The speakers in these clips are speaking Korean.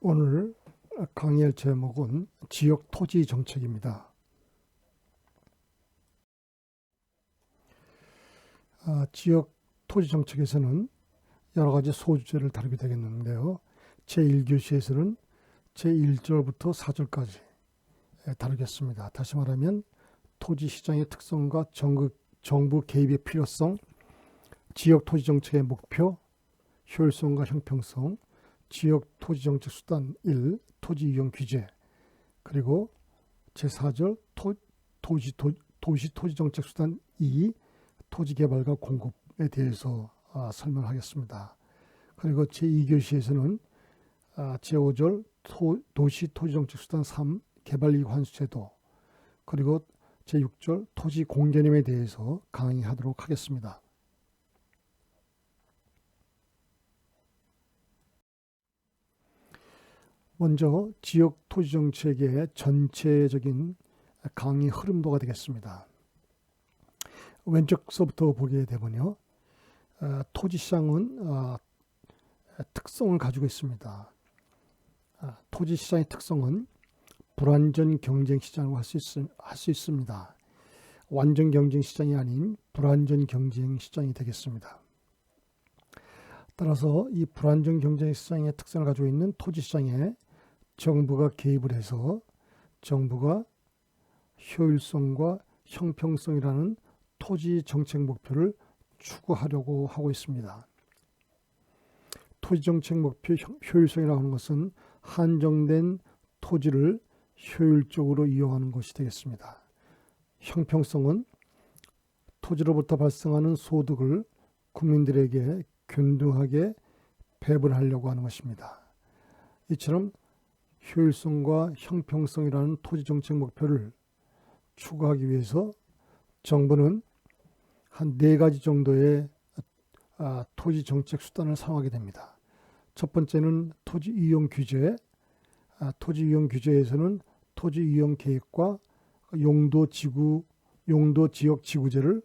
오늘 강의할 제목은 지역 토지 정책입니다. 지역 토지 정책에서는 여러 가지 소주제를 다루게 되겠는데요. 제1교시에서는 제1절부터 4절까지 다루겠습니다. 다시 말하면 토지 시장의 특성과 정부 개입의 필요성, 지역 토지 정책의 목표, 효율성과 형평성, 지역 토지 정책 수단 1, 토지 이용 규제, 그리고 제4절 도시 토지 정책 수단 2, 토지 개발과 공급에 대해서 설명하겠습니다. 그리고 제2교시에서는 제5절 도시 토지 정책 수단 3, 개발이익 환수 제도, 그리고 제6절 토지 공개념에 대해서 강의하도록 하겠습니다. 먼저 지역 토지 정책의 전체적인 강의 흐름도가 되겠습니다. 왼쪽서부터 보게 되면요, 토지 시장은 특성을 가지고 있습니다. 토지 시장의 특성은 불완전 경쟁 시장으로 할 수 있습니다. 완전 경쟁 시장이 아닌 불완전 경쟁 시장이 되겠습니다. 따라서 이 불완전 경쟁 시장의 특성을 가지고 있는 토지 시장에 정부가 개입을 해서 정부가 효율성과 형평성이라는 토지 정책 목표를 추구하려고 하고 있습니다. 토지 정책 목표 효율성이라고 하는 것은 한정된 토지를 효율적으로 이용하는 것이 되겠습니다. 형평성은 토지로부터 발생하는 소득을 국민들에게 균등하게 배분하려고 하는 것입니다. 이처럼 효율성과 형평성이라는 토지 정책 목표를 추구하기 위해서 정부는 한 4가지 정도의 토지 정책 수단을 사용하게 됩니다. 첫 번째는 토지 이용 규제, 토지 이용 규제에서는 토지 이용 계획과 용도 지역 지구제를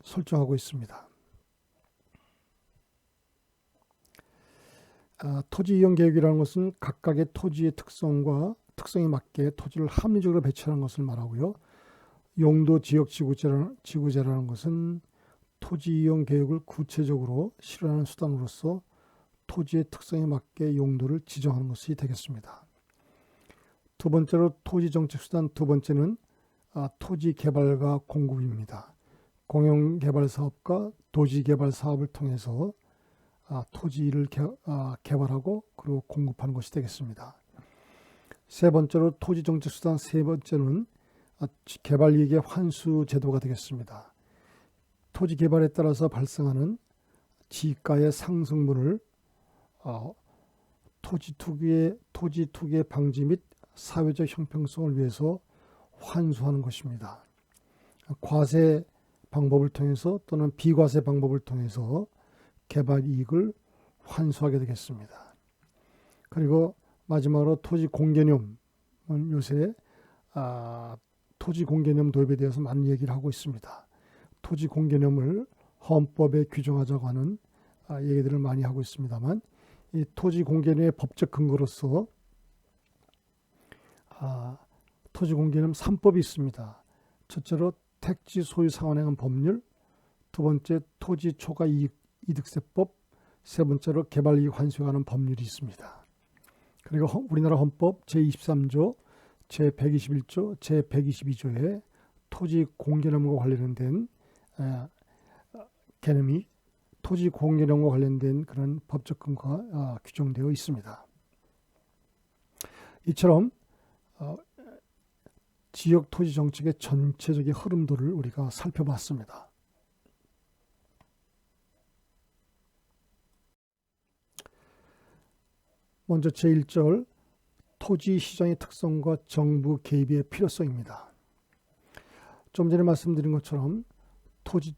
설정하고 있습니다. 토지 이용 계획이라는 것은 각각의 토지의 특성에 맞게 토지를 합리적으로 배치하는 것을 말하고요. 용도 지역 지구제라는 것은 토지 이용 계획을 구체적으로 실현하는 수단으로서 토지의 특성에 맞게 용도를 지정하는 것이 되겠습니다. 두 번째로 토지 정책 수단 두 번째는 토지 개발과 공급입니다. 공영개발 사업과 도시개발 사업을 통해서 토지를 개발하고 그리고 공급하는 것이 되겠습니다. 세 번째로 토지 정책 수단 세 번째는 개발이익의 환수 제도가 되겠습니다. 토지 개발에 따라서 발생하는 지가의 상승분을 토지 투기의 방지 및 사회적 형평성을 위해서 환수하는 것입니다. 과세 방법을 통해서 또는 비과세 방법을 통해서 개발 이익을 환수하게 되겠습니다. 그리고 마지막으로 토지 공개념은 요새 토지 공개념 도입에 대해서 많은 얘기를 하고 있습니다. 토지 공개념을 헌법에 규정하자고 하는 얘기들을 많이 하고 있습니다만 이 토지 공개념의 법적 근거로서 토지 공개념 3법이 있습니다. 첫째로 택지 소유 상환행한 법률, 두 번째 토지 초과 이득세법, 세 번째로 개발이익 환수에 관한 법률이 있습니다. 그리고 우리나라 헌법 제23조, 제121조, 제122조에 토지 공개념과 관련된 개념이 토지 공개념과 관련된 그런 법적 근거가 규정되어 있습니다. 이처럼 지역 토지 정책의 전체적인 흐름도를 우리가 살펴봤습니다. 먼저 제1절 토지 시장의 특성과 정부 개입의 필요성입니다. 좀 전에 말씀드린 것처럼 토지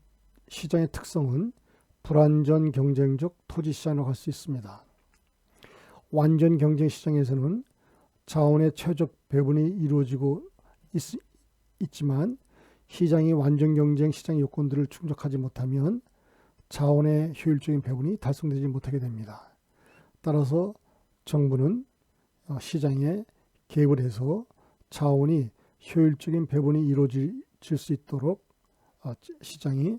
시장의 특성은 불완전 경쟁적 토지 시장이라고 할 수 있습니다. 완전 경쟁 시장에서는 자원의 최적 배분이 이루어지고 있지만 시장이 완전 경쟁 시장 요건들을 충족하지 못하면 자원의 효율적인 배분이 달성되지 못하게 됩니다. 따라서 정부는 시장에 개입을 해서 자원이 효율적인 배분이 이루어질 수 있도록 시장에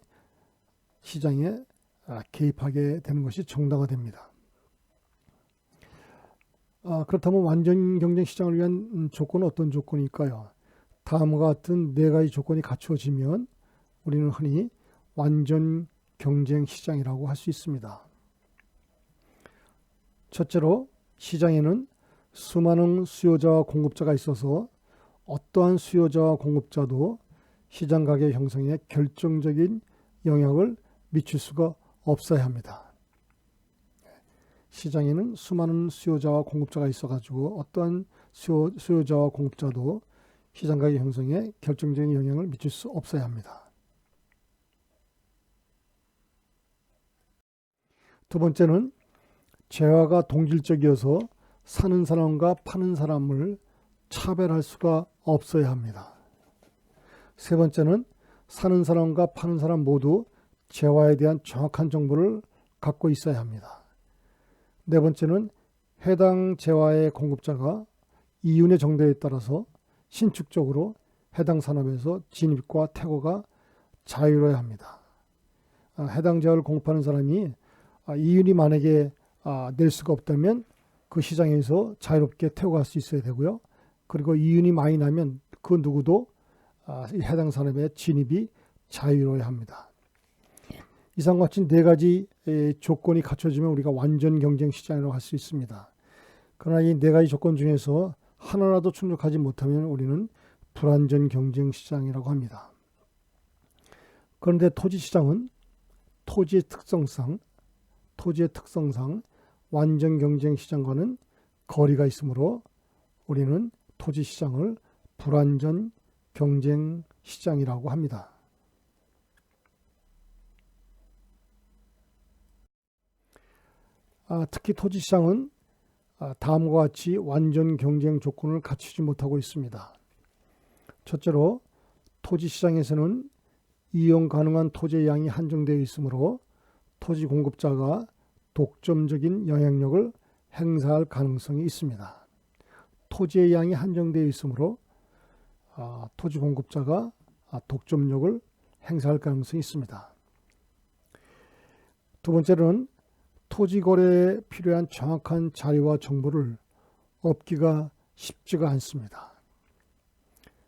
개입하게 되는 것이 정당화됩니다. 그렇다면 완전 경쟁 시장을 위한 조건은 어떤 조건일까요? 다음과 같은 네 가지 조건이 갖추어지면 우리는 흔히 완전 경쟁 시장이라고 할 수 있습니다. 첫째로, 시장에는 수많은 수요자와 공급자가 있어서 어떠한 수요자와 공급자도 시장 가격 형성에 결정적인 영향을 미칠 수가 없어야 합니다. 시장에는 수많은 수요자와 공급자가 있어가지고 어떠한 수요자와 공급자도 시장 가격 형성에 결정적인 영향을 미칠 수 없어야 합니다. 두 번째는 재화가 동질적이어서 사는 사람과 파는 사람을 차별할 수가 없어야 합니다. 세 번째는 사는 사람과 파는 사람 모두 재화에 대한 정확한 정보를 갖고 있어야 합니다. 네 번째는 해당 재화의 공급자가 이윤의 정도에 따라서 신축적으로 해당 산업에서 진입과 퇴거가 자유로워야 합니다. 해당 재화를 공급하는 사람이 이윤이 만약에 낼 수가 없다면 그 시장에서 자유롭게 퇴거할 수 있어야 되고요. 그리고 이윤이 많이 나면 그 누구도 해당 산업에 진입이 자유로워야 합니다. 이상과 같이 네 가지 조건이 갖춰지면 우리가 완전 경쟁 시장이라고 할 수 있습니다. 그러나 이 네 가지 조건 중에서 하나라도 충족하지 못하면 우리는 불완전 경쟁 시장이라고 합니다. 그런데 토지 시장은 토지의 특성상 완전 경쟁 시장과는 거리가 있으므로 우리는 토지 시장을 불완전 경쟁 시장이라고 합니다. 특히 토지 시장은 다음과 같이 완전 경쟁 조건을 갖추지 못하고 있습니다. 첫째로, 토지 시장에서는 이용 가능한 토지의 양이 한정되어 있으므로 토지 공급자가 독점적인 영향력을 행사할 가능성이 있습니다. 토지의 양이 한정되어 있으므로 토지 공급자가 독점력을 행사할 가능성이 있습니다. 두 번째로는 토지 거래에 필요한 정확한 자료와 정보를 얻기가 쉽지가 않습니다.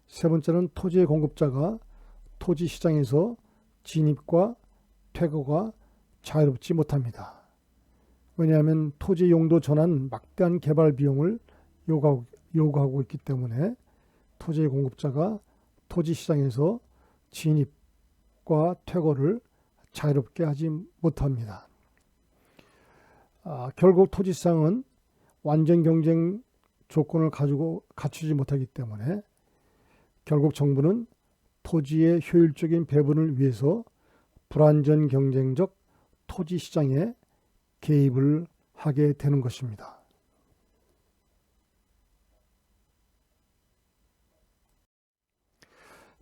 세 번째는 토지의 공급자가 토지 시장에서 진입과 퇴거가 자유롭지 못합니다. 왜냐하면 토지 용도 전환 막대한 개발 비용을 요구하고 있기 때문에 토지의 공급자가 토지 시장에서 진입과 퇴거를 자유롭게 하지 못합니다. 결국 토지 시장은 완전 경쟁 조건을 갖추지 못하기 때문에 결국 정부는 토지의 효율적인 배분을 위해서 불완전 경쟁적 토지 시장에 개입을 하게 되는 것입니다.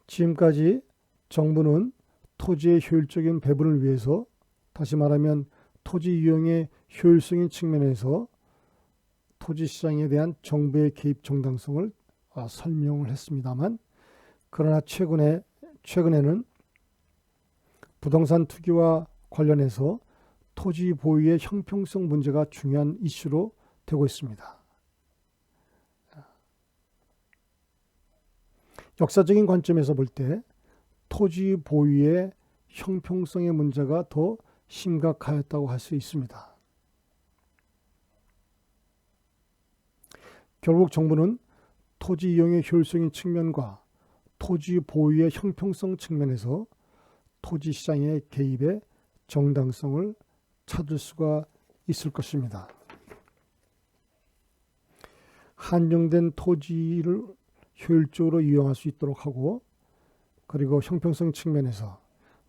지금까지 정부는 토지의 효율적인 배분을 위해서, 다시 말하면 토지 이용의 효율성인 측면에서 토지 시장에 대한 정부의 개입 정당성을 설명을 했습니다만, 그러나 최근에는 부동산 투기와 관련해서 토지 보유의 형평성 문제가 중요한 이슈로 되고 있습니다. 역사적인 관점에서 볼 때 토지 보유의 형평성의 문제가 더 심각하였다고 할 수 있습니다. 결국 정부는 토지 이용의 효율성인 측면과 토지 보유의 형평성 측면에서 토지 시장의 개입의 정당성을 찾을 수가 있을 것입니다. 한정된 토지를 효율적으로 이용할 수 있도록 하고, 그리고 형평성 측면에서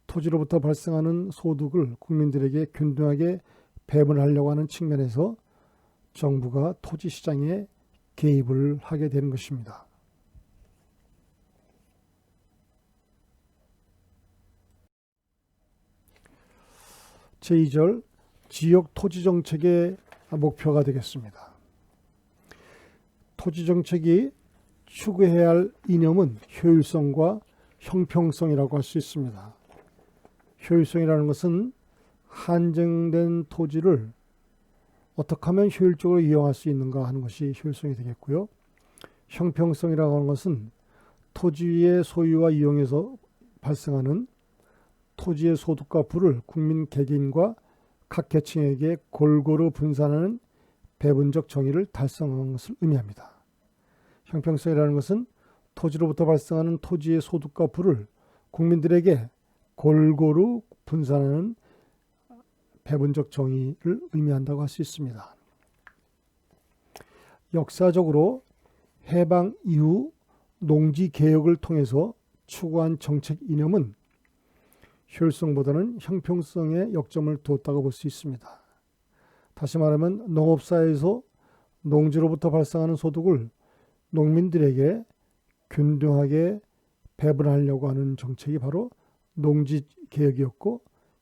토지로부터 발생하는 소득을 국민들에게 균등하게 배분하려고 하는 측면에서 정부가 토지 시장에 개입을 하게 되는 것입니다. 제2절 지역 토지 정책의 목표가 되겠습니다. 토지 정책이 추구해야 할 이념은 효율성과 형평성이라고 할 수 있습니다. 효율성이라는 것은 한정된 토지를 어떻게 하면 효율적으로 이용할 수 있는가 하는 것이 효율성이 되겠고요. 형평성이라고 하는 것은 토지의 소유와 이용에서 발생하는 토지의 소득과 부를 국민 개개인과 각 계층에게 골고루 분산하는 배분적 정의를 달성하는 것을 의미합니다. 형평성이라는 것은 토지로부터 발생하는 토지의 소득과 부를 국민들에게 골고루 분산하는 배분적 정의를 의미한다고 할 수 있습니다. 역사적으로 해방 이후 농지개혁을 통해서 추구한 정책 이념은 효율성보다는 형평성에 역점을 두었다고 볼 수 있습니다. 다시 말하면 농업사에서 농지로부터 발생하는 소득을 농민들에게 균등하게 배분하려고 하는 정책이 바로 농지개혁이었고,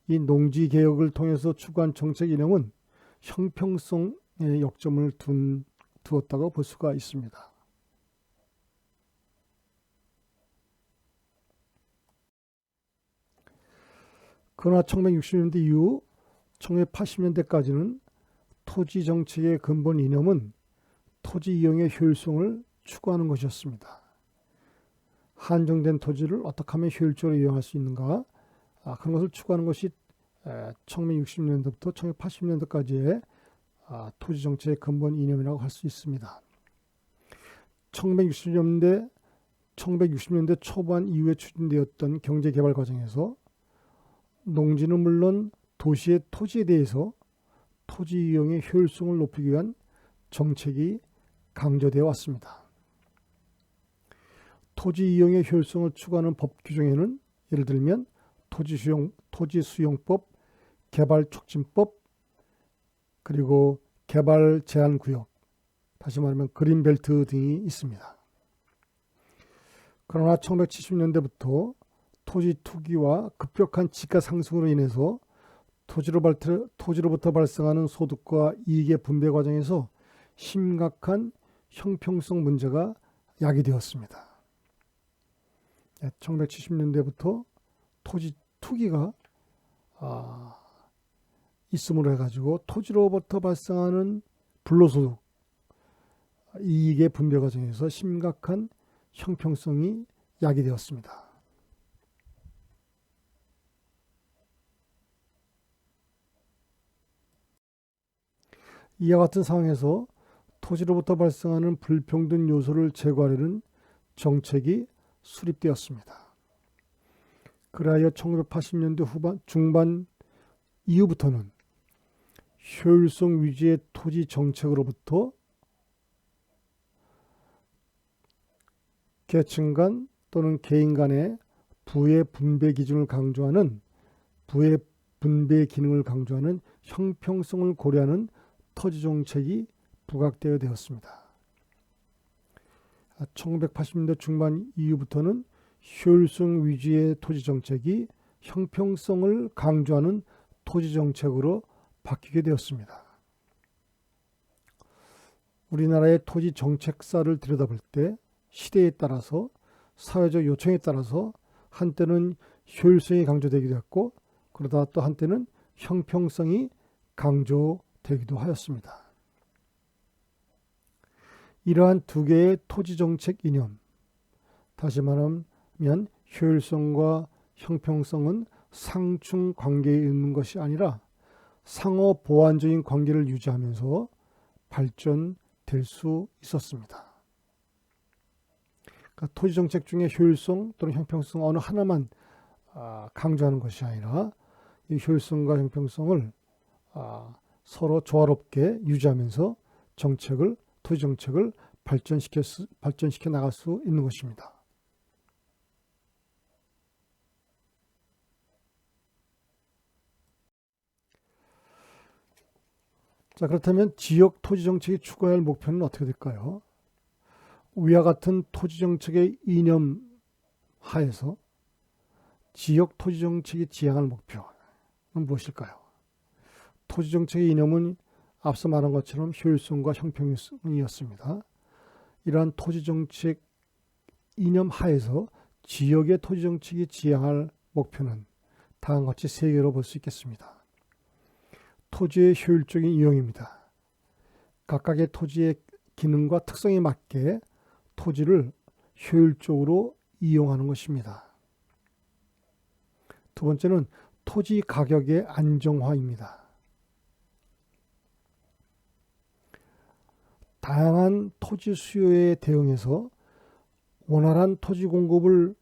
이 농지개혁을 통해서 추구한 정책 이념은 형평성에 역점을 두었다고 볼 수가 있습니다. 그러나 1960년대 이후 1980년대까지는 토지 정책의 근본 이념은 토지 이용의 효율성을 추구하는 것이었습니다. 한정된 토지를 어떻게 하면 효율적으로 이용할 수 있는가, 그런 것을 추구하는 것이 1960년대부터 1980년대까지의 토지 정책의 근본 이념이라고 할 수 있습니다. 1960년대 초반 이후에 추진되었던 경제개발 과정에서 농지는 물론 도시의 토지에 대해서 토지 이용의 효율성을 높이기 위한 정책이 강조되어 왔습니다. 토지 이용의 효율성을 추구하는 법 규정에는 예를 들면 토지수용법, 개발촉진법, 그리고 개발제한구역, 다시 말하면 그린벨트 등이 있습니다. 그러나 1970년대부터 토지 투기와 급격한 지가 상승으로 인해서 토지로부터 발생하는 소득과 이익의 분배 과정에서 심각한 형평성 문제가 야기되었습니다. 1970년대부터 토지 투기가 있음으로 해가지고 토지로부터 발생하는 불로소득, 이익의 분배 과정에서 심각한 형평성이 야기되었습니다. 이와 같은 상황에서 토지로부터 발생하는 불평등 요소를 제거하려는 정책이 수립되었습니다. 그리하여 1980년대 중반 이후부터는 효율성 위주의 토지 정책으로부터 계층 간 또는 개인 간의 부의 분배 기준을 강조하는 부의 분배 기능을 강조하는 형평성을 고려하는 토지 정책이 부각되어 되었습니다. 1980년대 중반 이후부터는 효율성 위주의 토지 정책이 형평성을 강조하는 토지 정책으로 바뀌게 되었습니다. 우리나라의 토지 정책사를 들여다볼 때 시대에 따라서 사회적 요청에 따라서 한때는 효율성이 강조되기도 했고, 그러다 또 한때는 형평성이 강조되기도 하였습니다. 이러한 두 개의 토지 정책 이념, 다시 말하면 효율성과 형평성은 상충 관계에 있는 것이 아니라 상호 보완적인 관계를 유지하면서 발전될 수 있었습니다. 그러니까 토지 정책 중에 효율성 또는 형평성 어느 하나만 강조하는 것이 아니라 이 효율성과 형평성을 서로 조화롭게 유지하면서 토지 정책을 발전시켜 나갈 수 있는 것입니다. 자, 그렇다면 지역 토지 정책이 추구해야 할 목표는 어떻게 될까요? 위와 같은 토지 정책의 이념 하에서 지역 토지 정책이 지향할 목표는 무엇일까요? 토지 정책의 이념은 앞서 말한 것처럼 효율성과 형평성이었습니다. 이러한 토지정책 이념 하에서 지역의 토지정책이 지향할 목표는 다음과 같이 세 개로 볼 수 있겠습니다. 토지의 효율적인 이용입니다. 각각의 토지의 기능과 특성에 맞게 토지를 효율적으로 이용하는 것입니다. 두 번째는 토지 가격의 안정화입니다. 다양한 토지 수요에 대응해서 원활한 토지 공급을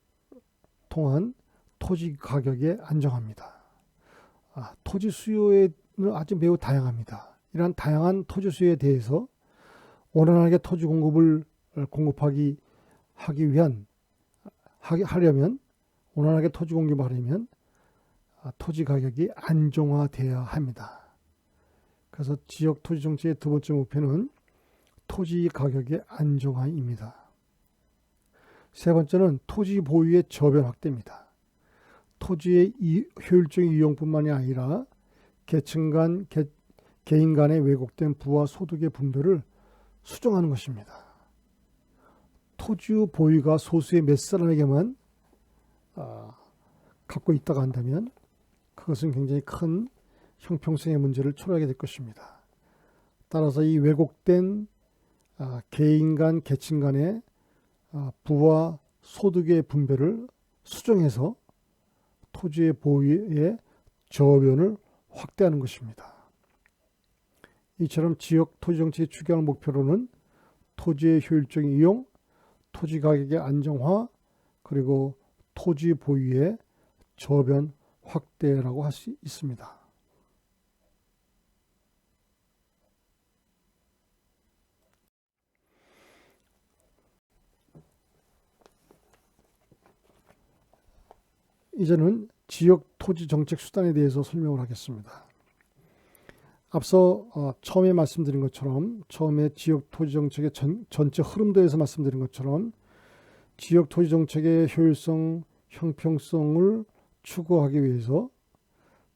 통한 토지 가격의 안정화입니다. 토지 수요는 아주 매우 다양합니다. 이러한 다양한 토지 수요에 대해서 원활하게 토지 공급을 하려면 원활하게 토지 공급을 하려면 토지 가격이 안정화되어야 합니다. 그래서 지역 토지 정책의 두 번째 목표는 토지 가격의 안정화입니다. 세 번째는 토지 보유의 저변 확대입니다. 토지의 효율적인 이용뿐만이 아니라 계층 간, 개인 간의 왜곡된 부와 소득의 분배를 수정하는 것입니다. 토지 보유가 소수의 몇 사람에게만 갖고 있다가 한다면 그것은 굉장히 큰 형평성의 문제를 초래하게 될 것입니다. 따라서 이 왜곡된 개인 간, 계층 간의 부와 소득의 분배를 수정해서 토지의 보유의 저변을 확대하는 것입니다. 이처럼 지역 토지정책의 추구하는 목표로는 토지의 효율적인 이용, 토지 가격의 안정화, 그리고 토지 보유의 저변 확대라고 할 수 있습니다. 이제는 지역 토지 정책 수단에 대해서 설명을 하겠습니다. 앞서 처음에 말씀드린 것처럼 처음에 지역 토지 정책의 전체 흐름도에서 말씀드린 것처럼 지역 토지 정책의 효율성, 형평성을 추구하기 위해서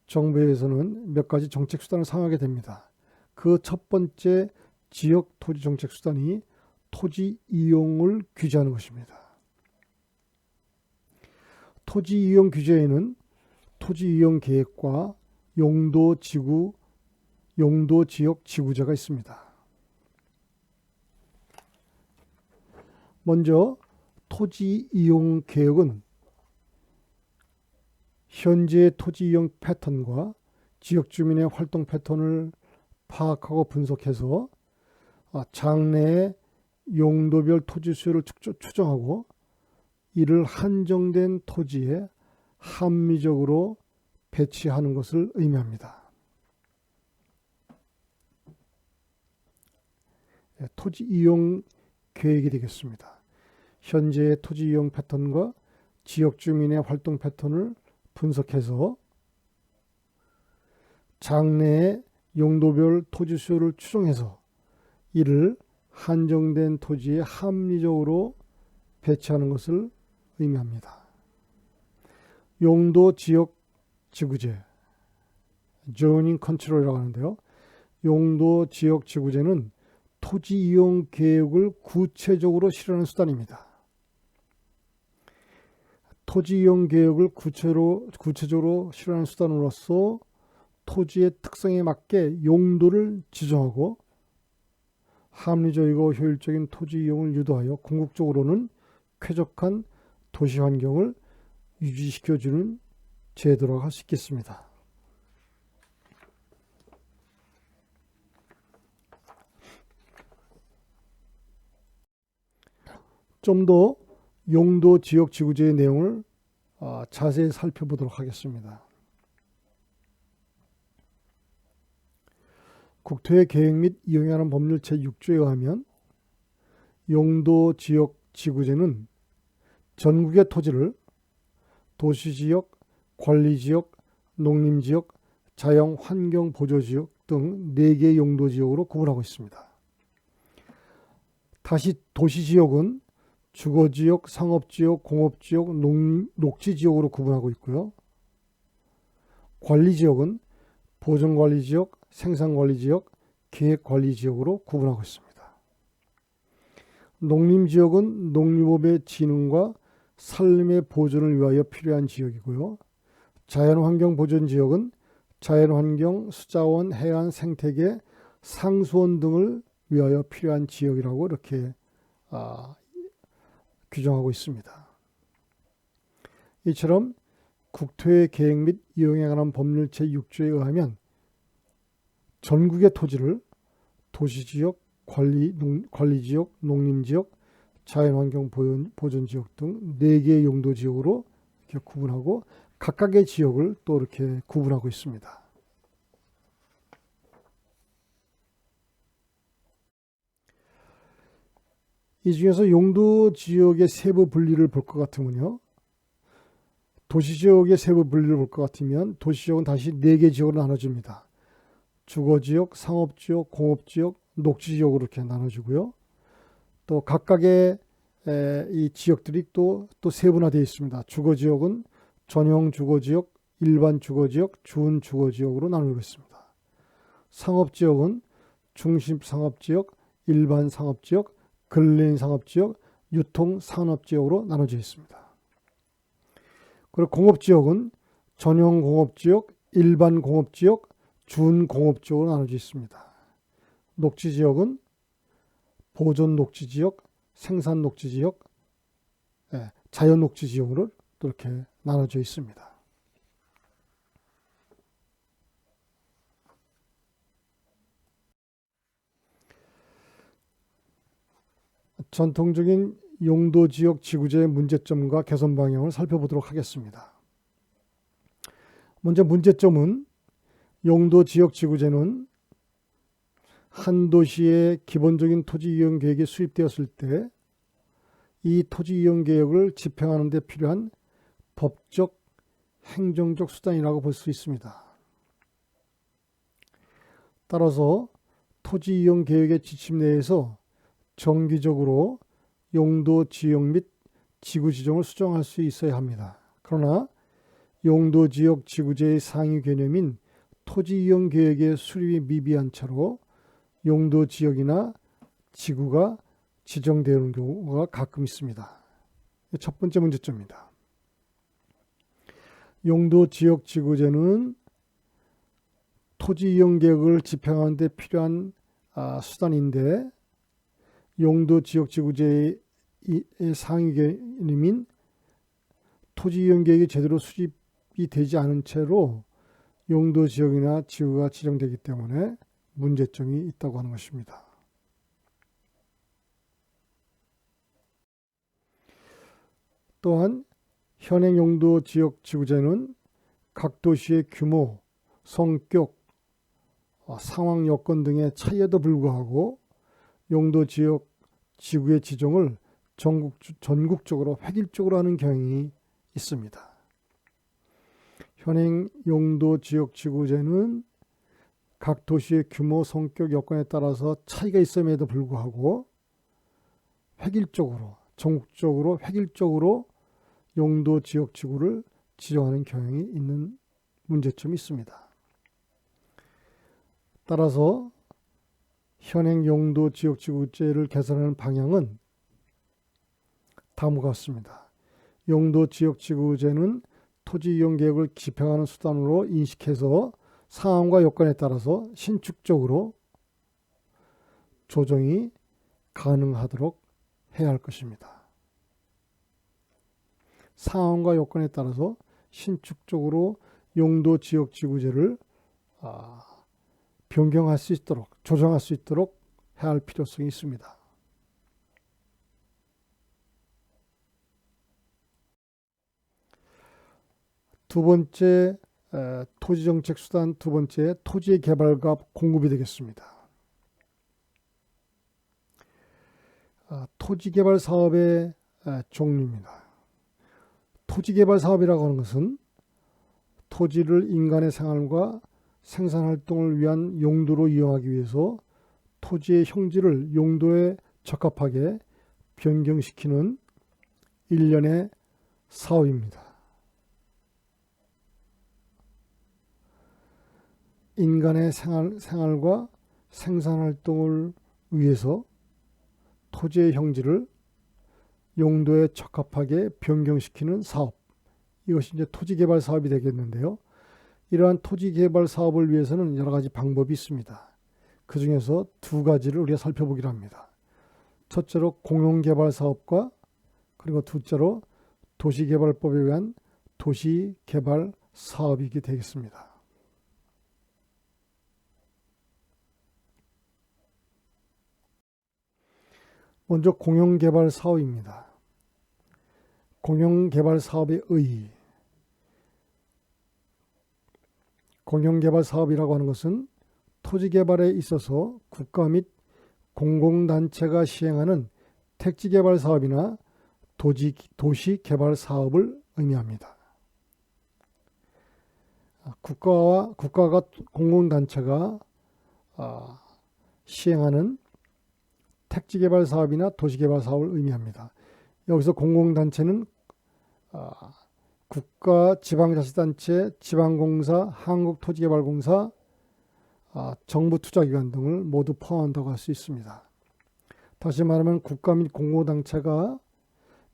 정부에서는 몇 가지 정책 수단을 사용하게 됩니다. 그 첫 번째 지역 토지 정책 수단이 토지 이용을 규제하는 것입니다. 토지 이용 규제에는 토지 이용 계획과 용도 지역 지구제가 있습니다. 먼저 토지 이용 계획은 현재의 토지 이용 패턴과 지역 주민의 활동 패턴을 파악하고 분석해서 장래의 용도별 토지 수요를 추정하고 이를 한정된 토지에 합리적으로 배치하는 것을 의미합니다. 토지 이용 계획이 되겠습니다. 현재의 토지 이용 패턴과 지역 주민의 활동 패턴을 분석해서 장래의 용도별 토지 수요를 추정해서 이를 한정된 토지에 합리적으로 배치하는 것을 의미합니다. 용도 지역 지구제, zoning control이라고 하는데요. 용도 지역 지구제는 토지 이용 계획을 구체적으로 실현하는 수단입니다. 토지 이용 계획을 구체적으로 실현하는 수단으로서 토지의 특성에 맞게 용도를 지정하고 합리적이고 효율적인 토지 이용을 유도하여 궁극적으로는 쾌적한 도시 환경을 유지시켜주는 제도라고 할 수 있겠습니다. 좀 더 용도 지역 지구제의 내용을 자세히 살펴보도록 하겠습니다. 국토의 계획 및 이용에 관한 법률 제6조에 의하면 용도 지역 지구제는 전국의 토지를 도시지역, 관리지역, 농림지역, 자연환경보조지역 등 4개의 용도지역으로 구분하고 있습니다. 다시 도시지역은 주거지역, 상업지역, 공업지역, 녹지지역으로 구분하고 있고요. 관리지역은 보존관리지역, 생산관리지역, 계획관리지역으로 구분하고 있습니다. 농림지역은 농림업의 진흥과 삶의 보존을 위하여 필요한 지역이고요. 자연환경보전지역은 자연환경, 수자원, 해안, 생태계, 상수원 등을 위하여 필요한 지역이라고 이렇게 규정하고 있습니다. 이처럼 국토의 계획 및 이용에 관한 법률 제6조에 의하면 전국의 토지를 도시지역, 관리지역, 농림지역, 자연환경보전지역 등 4개의 용도지역으로 이렇게 구분하고 각각의 지역을 또 이렇게 구분하고 있습니다. 이 중에서 용도지역의 세부 분리를 볼 것 같으면요. 도시지역의 세부 분리를 볼 것 같으면 도시지역은 다시 4개 지역으로 나눠집니다. 주거지역, 상업지역, 공업지역, 녹지지역으로 이렇게 나눠지고요. 또 각각의 이 지역들이 또 세분화되어 있습니다. 주거지역은 전용 주거지역, 일반 주거지역, 준 주거지역으로 나누고 있습니다. 상업지역은 중심 상업지역, 일반 상업지역, 근린 상업지역, 유통 산업지역으로 나눠져 있습니다. 그리고 공업지역은 전용 공업지역, 일반 공업지역, 준 공업지역으로 나눠져 있습니다. 녹지지역은 보존 녹지지역, 생산 녹지지역, 자연 녹지지역으로 또 이렇게 나눠져 있습니다. 전통적인 용도지역 지구제의 문제점과 개선 방향을 살펴보도록 하겠습니다. 먼저 문제점은 용도지역 지구제는 한 도시의 기본적인 토지 이용 계획이 수립되었을 때 이 토지 이용 계획을 집행하는 데 필요한 법적, 행정적 수단이라고 볼 수 있습니다. 따라서 토지 이용 계획의 지침 내에서 정기적으로 용도 지역 및 지구 지정을 수정할 수 있어야 합니다. 그러나 용도 지역 지구제의 상위 개념인 토지 이용 계획의 수립이 미비한 채로 용도 지역이나 지구가 지정되는 경우가 가끔 있습니다. 첫 번째 문제점입니다. 용도 지역 지구제는 토지 이용 계획을 집행하는 데 필요한 수단인데 용도 지역 지구제의 상위 개념인 토지 이용 계획이 제대로 수립이 되지 않은 채로 용도 지역이나 지구가 지정되기 때문에 문제점이 있다고 하는 것입니다. 또한 현행 용도 지역 지구제는 각 도시의 규모, 성격, 상황 여건 등의 차이에도 불구하고 용도 지역 지구의 지정을 전국적으로 획일적으로 하는 경향이 있습니다. 현행 용도 지역 지구제는 각 도시의 규모, 성격, 여건에 따라서 차이가 있음에도 불구하고 획일적으로, 전국적으로 획일적으로 용도 지역 지구를 지정하는 경향이 있는 문제점이 있습니다. 따라서 현행 용도 지역 지구제를 개선하는 방향은 다음과 같습니다. 용도 지역 지구제는 토지 이용 계획을 집행하는 수단으로 인식해서 상황과 여건에 따라서 신축적으로 조정이 가능하도록 해야 할 것입니다. 상황과 여건에 따라서 신축적으로 용도 지역 지구제를 변경할 수 있도록, 조정할 수 있도록 해야 할 필요성이 있습니다. 두 번째 토지정책 수단 두 번째 토지의 개발과 공급이 되겠습니다. 토지개발 사업의 종류입니다. 토지개발 사업이라고 하는 것은 토지를 인간의 생활과 생산활동을 위한 용도로 이용하기 위해서 토지의 형질을 용도에 적합하게 변경시키는 일련의 사업입니다. 인간의 생활과 생산활동을 위해서 토지의 형질을 용도에 적합하게 변경시키는 사업, 이것이 이제 토지개발 사업이 되겠는데요. 이러한 토지개발 사업을 위해서는 여러 가지 방법이 있습니다. 그 중에서 두 가지를 우리가 살펴보기로 합니다. 첫째로 공용개발 사업과 그리고 둘째로 도시개발법에 의한 도시개발 사업이게 되겠습니다. 먼저 공용개발 사업입니다. 공용개발 사업의 의의. 공용개발 사업이라고 하는 것은 토지개발에 있어서 국가 및 공공단체가 시행하는 택지개발 사업이나 도시개발 사업을 의미합니다. 국가가 공공단체가 시행하는 택지개발 사업이나 도시개발 사업을 의미합니다. 여기서 공공단체는 국가, 지방자치단체, 지방공사, 한국토지개발공사, 정부투자기관 등을 모두 포함한다고 할 수 있습니다. 다시 말하면 국가 및 공공단체가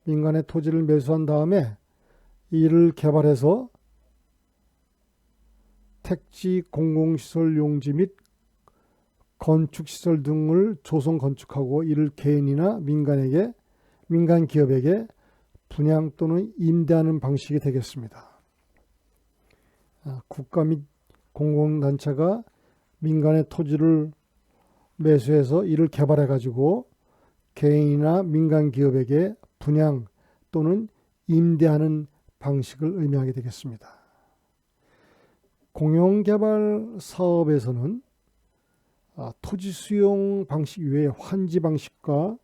민간의 토지를 매수한 다음에 이를 개발해서 택지, 공공시설 용지 및 건축시설 등을 조성 건축하고 이를 개인이나 민간 기업에게 분양 또는 임대하는 방식이 되겠습니다. 국가 및 공공단체가 민간의 토지를 매수해서 이를 개발해 가지고 개인이나 민간 기업에게 분양 또는 임대하는 방식을 의미하게 되겠습니다. 공용개발 사업에서는 토지 수용 방식 외에 환지 방식과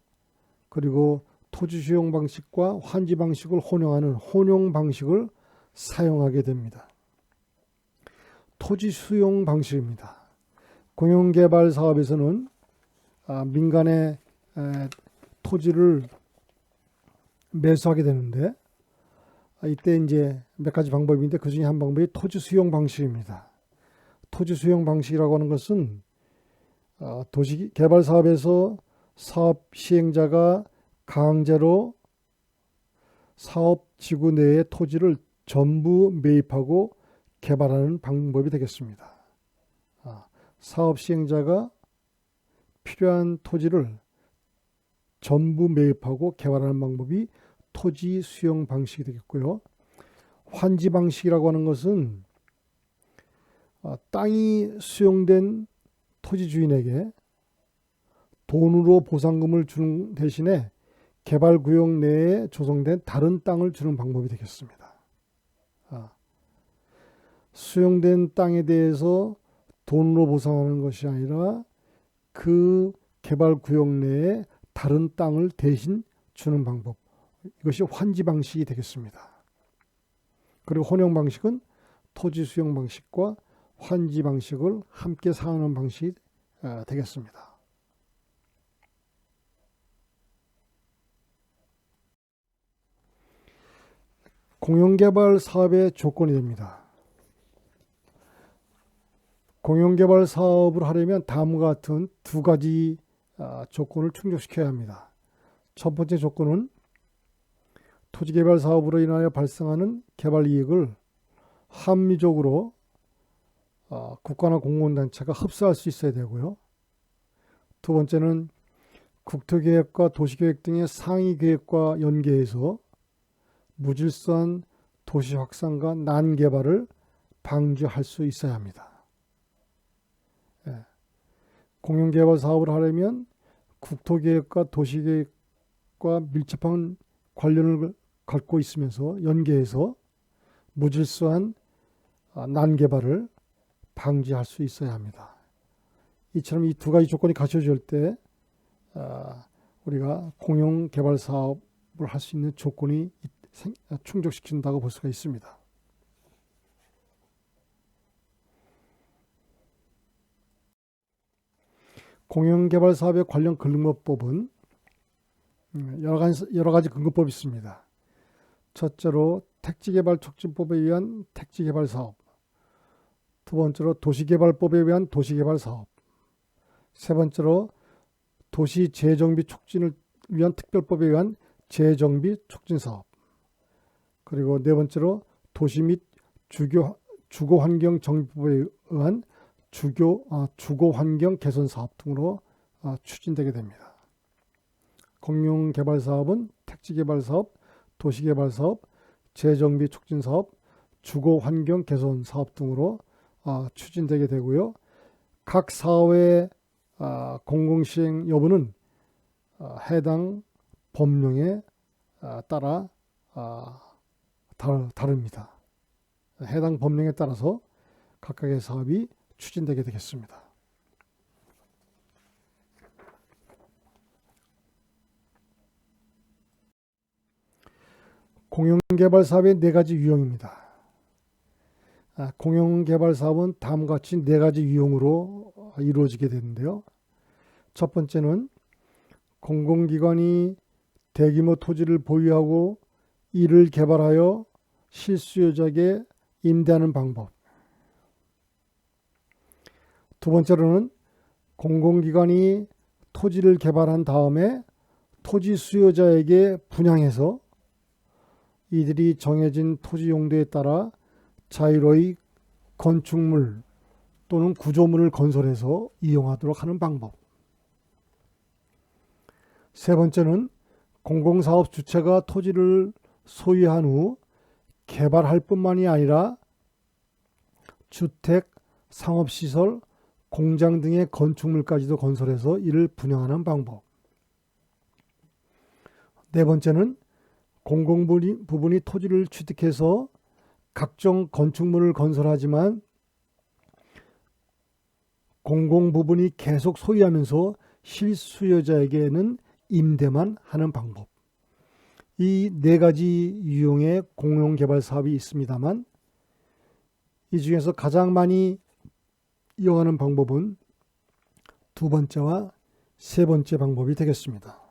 그리고 토지 수용 방식과 환지 방식을 혼용하는 혼용 방식을 사용하게 됩니다. 토지 수용 방식입니다. 공용개발 사업에서는 민간의 토지를 매수하게 되는데 이때 이제 몇 가지 방법인데 그 중에 한 방법이 토지 수용 방식입니다. 토지 수용 방식이라고 하는 것은 도시개발 사업에서 사업 시행자가 강제로 사업 지구 내의 토지를 전부 매입하고 개발하는 방법이 되겠습니다. 사업 시행자가 필요한 토지를 전부 매입하고 개발하는 방법이 토지 수용 방식이 되겠고요. 환지 방식이라고 하는 것은 땅이 수용된 토지 주인에게 돈으로 보상금을 주는 대신에 개발구역 내에 조성된 다른 땅을 주는 방법이 되겠습니다. 수용된 땅에 대해서 돈으로 보상하는 것이 아니라 그 개발구역 내에 다른 땅을 대신 주는 방법, 이것이 환지 방식이 되겠습니다. 그리고 혼용 방식은 토지 수용 방식과 환지 방식을 함께 사용하는 방식이 되겠습니다. 공용개발 사업의 조건이 됩니다. 공용개발 사업을 하려면 다음과 같은 두 가지 조건을 충족시켜야 합니다. 첫 번째 조건은 토지개발 사업으로 인하여 발생하는 개발 이익을 합리적으로 국가나 공공단체가 흡수할 수 있어야 되고요. 두 번째는 국토계획과 도시계획 등의 상위 계획과 연계해서 무질서한 도시 확산과 난개발을 방지할 수 있어야 합니다. 공용개발 사업을 하려면 국토계획과 도시계획과 밀접한 관련을 갖고 있으면서 연계해서 무질서한 난개발을 방지할 수 있어야 합니다. 이처럼 이 두 가지 조건이 갖춰질 때 우리가 공용개발 사업을 할 수 있는 조건이 충족시킨다고 볼 수가 있습니다. 공용개발 사업의 관련 근거법은 여러 가지 근거법이 있습니다. 첫째로 택지개발촉진법에 의한 택지개발 사업, 두 번째로 도시개발법에 의한 도시개발 사업, 세 번째로 도시재정비 촉진을 위한 특별법에 의한 재정비 촉진 사업, 그리고 네 번째로 도시 및 주거환경 정비법에 의한 주거환경 개선 사업 등으로 추진되게 됩니다. 공용개발사업은 택지개발사업, 도시개발사업, 재정비 촉진사업, 주거환경 개선 사업 등으로 추진되게 되고요. 각 사업의 공공시행 여부는 해당 법령에 따라 다릅니다. 해당 법령에 따라서 각각의 사업이 추진되게 되겠습니다. 공용개발 사업의 네 가지 유형입니다. 공용개발 사업은 다음과 같이 네 가지 유형으로 이루어지게 되는데요. 첫 번째는 공공기관이 대규모 토지를 보유하고 이를 개발하여 실수요자에게 임대하는 방법. 두 번째로는 공공기관이 토지를 개발한 다음에 토지 수요자에게 분양해서 이들이 정해진 토지 용도에 따라 자유로이 건축물 또는 구조물을 건설해서 이용하도록 하는 방법. 세 번째는 공공사업 주체가 토지를 소유한 후 개발할 뿐만이 아니라 주택, 상업시설, 공장 등의 건축물까지도 건설해서 이를 분양하는 방법. 네 번째는 공공부분이 토지를 취득해서 각종 건축물을 건설하지만 공공부분이 계속 소유하면서 실수요자에게는 임대만 하는 방법. 이 네 가지 유형의 공용개발 사업이 있습니다만 이 중에서 가장 많이 이용하는 방법은 두 번째와 세 번째 방법이 되겠습니다.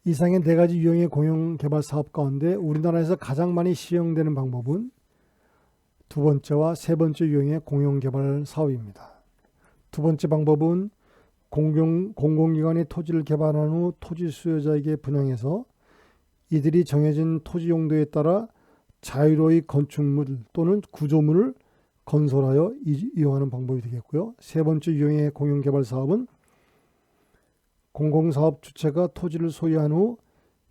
이상의 네 가지 유형의 공용개발 사업 가운데 우리나라에서 가장 많이 시행되는 방법은 두 번째와 세 번째 유형의 공용개발 사업입니다. 두 번째 방법은 공공기관이 토지를 개발한 후 토지 수요자에게 분양해서 이들이 정해진 토지 용도에 따라 자유로이 건축물 또는 구조물을 건설하여 이용하는 방법이 되겠고요. 세 번째 유형의 공용개발 사업은 공공사업 주체가 토지를 소유한 후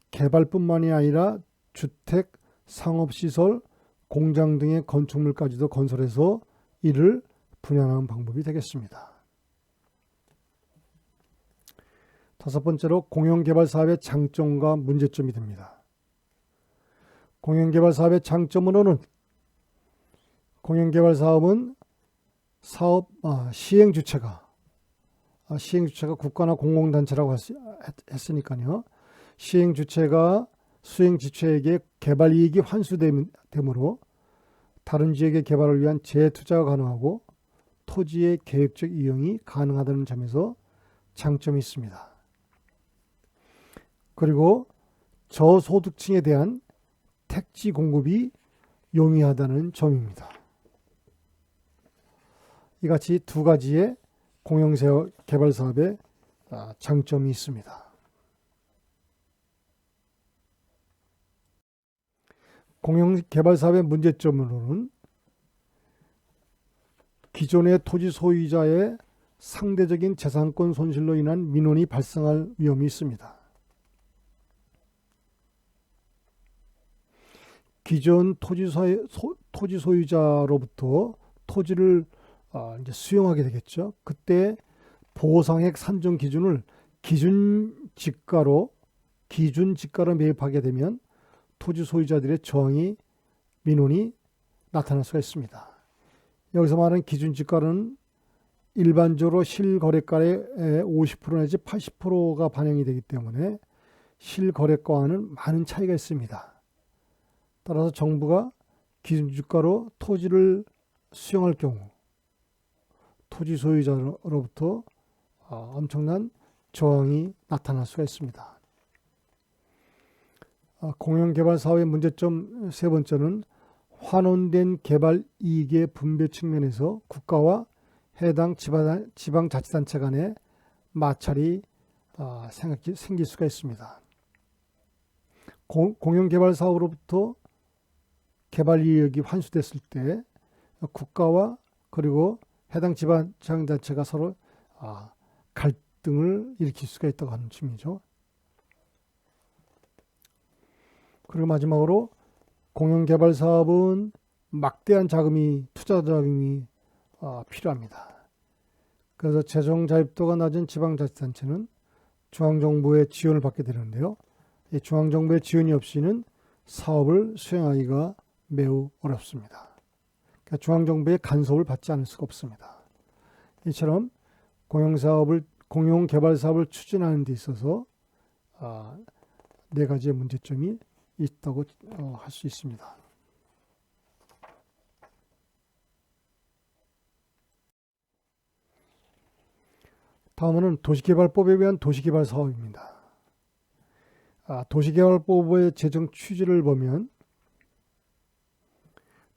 개발뿐만이 아니라 주택, 상업시설, 공장 등의 건축물까지도 건설해서 이를 분양하는 방법이 되겠습니다. 다섯 번째로 공용개발 사업의 장점과 문제점이 됩니다. 공용개발 사업의 장점으로는 공용개발 사업은 시행 주체가 국가나 공공단체라고 했으니까요. 시행 주체가 수행 지체에게 개발 이익이 환수되므로 다른 지역의 개발을 위한 재투자가 가능하고 토지의 계획적 이용이 가능하다는 점에서 장점이 있습니다. 그리고 저소득층에 대한 택지 공급이 용이하다는 점입니다. 이같이 두 가지의 공용개발 사업의 장점이 있습니다. 공용개발 사업의 문제점으로는 기존의 토지 소유자의 상대적인 재산권 손실로 인한 민원이 발생할 위험이 있습니다. 기존 토지 소유자로부터 토지를 이제 수용하게 되겠죠. 그때 보상액 산정 기준을 기준지가로 매입하게 되면 토지 소유자들의 민원이 나타날 수가 있습니다. 여기서 말하는 기준지가는 일반적으로 실거래가의 50% 내지 80%가 반영이 되기 때문에 실거래가와는 많은 차이가 있습니다. 따라서 정부가 기준주가로 토지를 수용할 경우 토지 소유자로부터 엄청난 저항이 나타날 수가 있습니다. 공용개발 사업의 문제점 세 번째는 환원된 개발 이익의 분배 측면에서 국가와 해당 지방자치단체 간의 마찰이 생길 수가 있습니다. 공영개발 사업으로부터 개발 이익이 환수됐을 때 국가와 그리고 해당 지방자치단체가 서로 갈등을 일으킬 수가 있다고 하는 셈이죠. 그리고 마지막으로 공영개발 사업은 막대한 투자 자금이 필요합니다. 그래서 재정 자립도가 낮은 지방자치단체는 중앙정부의 지원을 받게 되는데요. 이 중앙정부의 지원이 없이는 사업을 수행하기가 매우 어렵습니다. 그러니까 중앙정부의 간섭을 받지 않을 수가 없습니다. 이처럼 공영개발 사업을 추진하는 데 있어서 네 가지의 문제점이 있다고 할 수 있습니다. 다음은 도시개발법에 의한 도시개발 사업입니다. 도시개발법의 제정 취지를 보면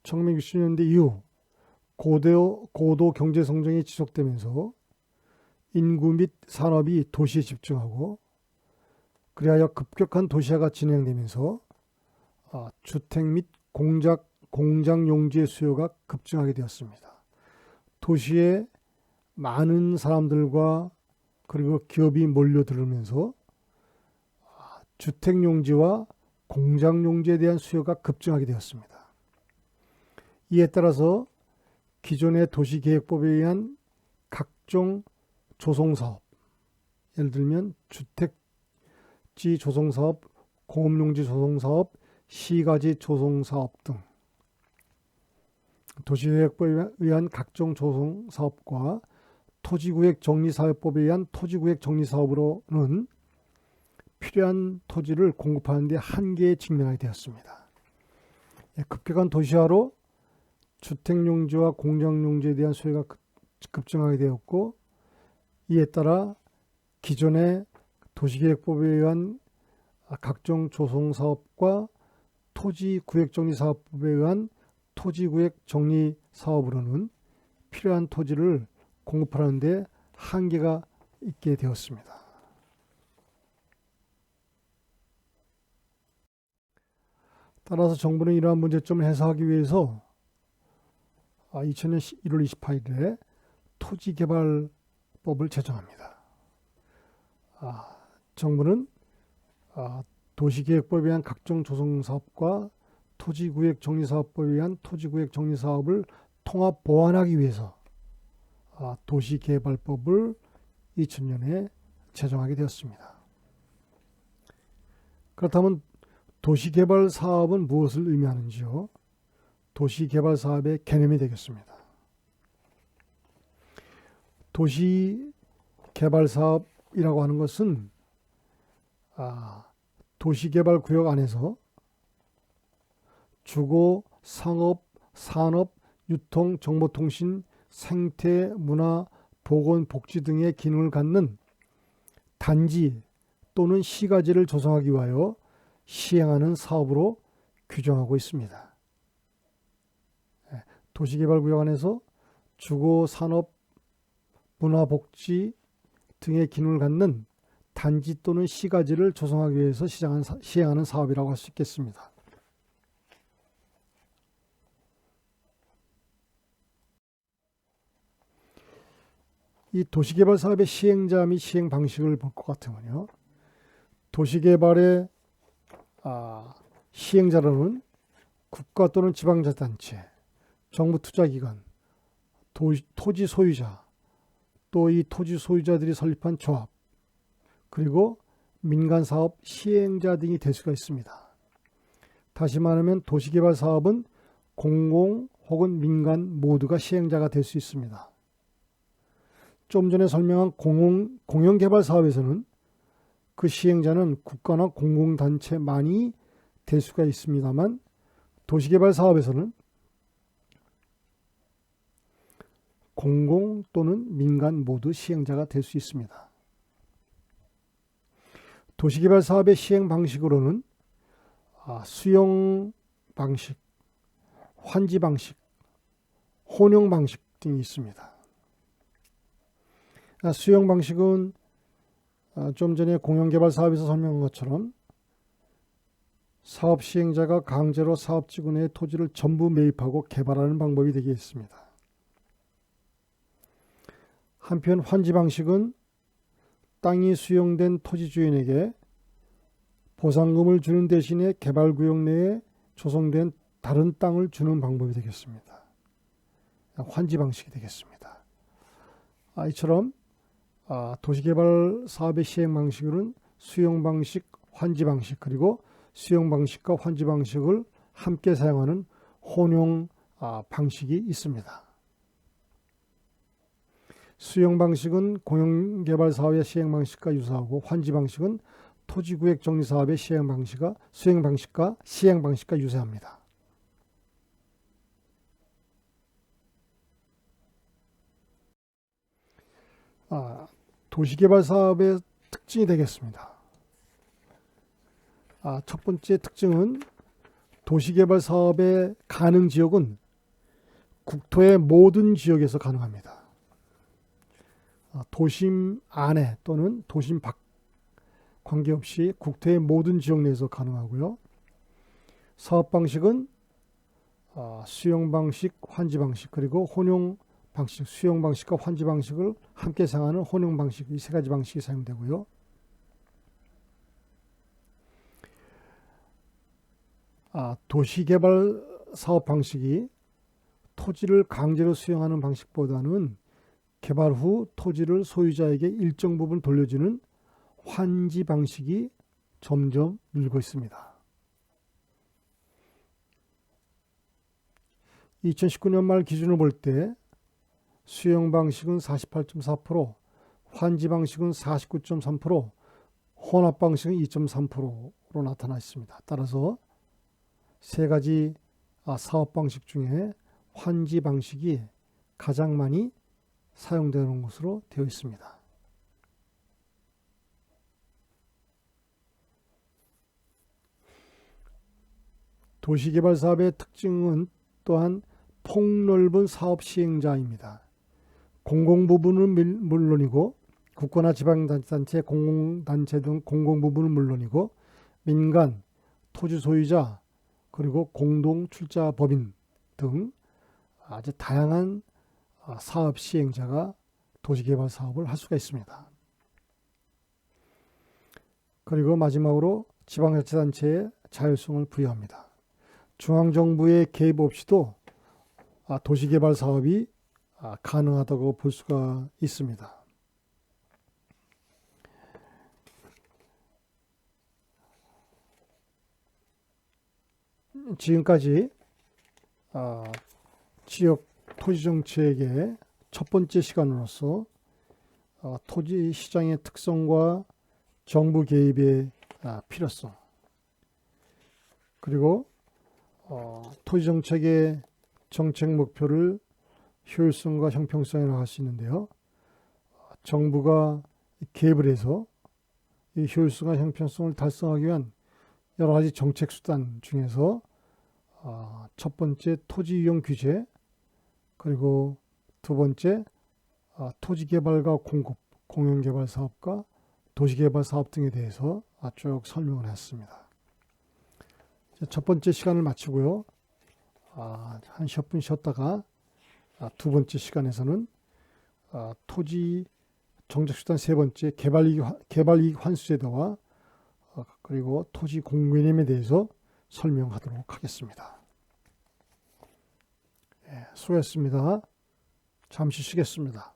1960년대 이후 고도 경제 성장이 지속되면서 인구 및 산업이 도시에 집중하고 그리하여 급격한 도시화가 진행되면서 주택 및 공장 용지의 수요가 급증하게 되었습니다. 도시에 많은 사람들과 그리고 기업이 몰려들면서 주택 용지와 공장 용지에 대한 수요가 급증하게 되었습니다. 이에 따라서 기존의 도시계획법에 의한 각종 조성사업, 예를 들면 주택지 조성사업, 공업용지 조성사업, 시가지 조성사업 등 도시계획법에 의한 각종 조성사업과 토지구획 정리사업법에 의한 토지구획 정리사업으로는 필요한 토지를 공급하는 데 한계에 직면하게 되었습니다. 급격한 도시화로 주택용지와 공장용지에 대한 수요가 급증하게 되었고 이에 따라 기존의 도시계획법에 의한 각종 조성사업과 토지구획정리사업법에 의한 토지구획정리사업으로는 필요한 토지를 공급하는 데 한계가 있게 되었습니다. 따라서 정부는 이러한 문제점을 해소하기 위해서 2000년 1월 28일에 토지개발법을 제정합니다. 정부는 도시계획법에 의한 각종 조성사업과 토지구획정리사업법에 의한 토지구획정리사업을 통합 보완하기 위해서 도시개발법을 2000년에 제정하게 되었습니다. 그렇다면 도시개발 사업은 무엇을 의미하는지요? 도시개발 사업의 개념이 되겠습니다. 도시개발 사업이라고 하는 것은 도시개발 구역 안에서 주거, 상업, 산업, 유통, 정보통신, 생태, 문화, 보건, 복지 등의 기능을 갖는 단지 또는 시가지를 조성하기 위하여 시행하는 사업으로 규정하고 있습니다. 도시개발구역 안에서 주거, 산업, 문화, 복지 등의 기능을 갖는 단지 또는 시가지를 조성하기 위해서 시행하는 사업이라고 할 수 있겠습니다. 이 도시개발 사업의 시행자 및 시행 방식을 볼 것 같으면요. 도시개발의 시행자로는 국가 또는 지방자치단체, 정부 투자기관, 토지 소유자, 또 이 토지 소유자들이 설립한 조합, 그리고 민간사업 시행자 등이 될 수가 있습니다. 다시 말하면 도시개발 사업은 공공 혹은 민간 모두가 시행자가 될 수 있습니다. 좀 전에 설명한 공영개발 사업에서는 그 시행자는 국가나 공공단체만이 될 수가 있습니다만 도시개발 사업에서는 공공 또는 민간 모두 시행자가 될 수 있습니다. 도시개발 사업의 시행 방식으로는 수용 방식 환지 방식, 혼용 방식 등이 있습니다. 수용 방식은 좀 전에 공영개발 사업에서 설명한 것처럼 사업 시행자가 강제로 사업지구 내 토지를 전부 매입하고 개발하는 방법이 되겠습니다. 한편 환지 방식은 땅이 수용된 토지 주인에게 보상금을 주는 대신에 개발구역 내에 조성된 다른 땅을 주는 방법이 되겠습니다. 환지 방식이 되겠습니다. 이처럼 도시개발 사업의 시행 방식으로는 수용 방식, 환지 방식, 그리고 수용 방식과 환지 방식을 함께 사용하는 혼용 방식이 있습니다. 수용 방식은 공영개발 사업의 시행 방식과 유사하고 환지 방식은 토지구역 정리 사업의 수행 방식과 시행 방식과 유사합니다. 도시개발 사업의 특징이 되겠습니다. 첫 번째 특징은 도시개발 사업의 가능 지역은 국토의 모든 지역에서 가능합니다. 도심 안에 또는 도심 밖 관계없이 국토의 모든 지역 내에서 가능하고요. 사업 방식은 수용 방식, 환지 방식, 그리고 혼용 방식, 수용 방식과 환지 방식을 함께 사용하는 혼용 방식, 이 세 가지 방식이 사용되고요. 도시개발 사업 방식이 토지를 강제로 수용하는 방식보다는 개발 후 토지를 소유자에게 일정 부분 돌려주는 환지 방식이 점점 늘고 있습니다. 2019년 말 기준을 볼 때 수용 방식은 48.4%, 환지 방식은 49.3%, 혼합 방식은 2.3%로 나타나 있습니다. 따라서 세 가지 사업 방식 중에 환지 방식이 가장 많이 사용되는 것으로 되어 있습니다. 도시개발 사업의 특징은 또한 폭넓은 사업 시행자입니다. 공공부분은 물론이고 국가나 지방단체, 공공단체 등 공공부분은 물론이고 민간, 토지 소유자, 그리고 공동출자법인 등 아주 다양한 사업 시행자가 도시개발 사업을 할 수가 있습니다. 그리고 마지막으로 지방자치단체에 자율성을 부여합니다. 중앙정부의 개입 없이도 도시개발 사업이 가능하다고 볼 수가 있습니다. 지금까지 지역 토지정책의 첫 번째 시간으로서 토지 시장의 특성과 정부 개입의 필요성, 그리고 토지정책의 정책 목표를 효율성과 형평성에 나갈 수 있는데요. 정부가 개입을 해서 이 효율성과 형평성을 달성하기 위한 여러 가지 정책 수단 중에서 첫 번째 토지 이용 규제, 그리고 두 번째 토지 개발과 공급, 공영개발 사업과 도시개발 사업 등에 대해서 쭉 설명을 했습니다. 첫 번째 시간을 마치고요. 한 10분 쉬었다가 두 번째 시간에서는 토지 정책수단 세 번째 개발이익 환수제도와 그리고 토지 공개념에 대해서 설명하도록 하겠습니다. 수고했습니다. 잠시 쉬겠습니다.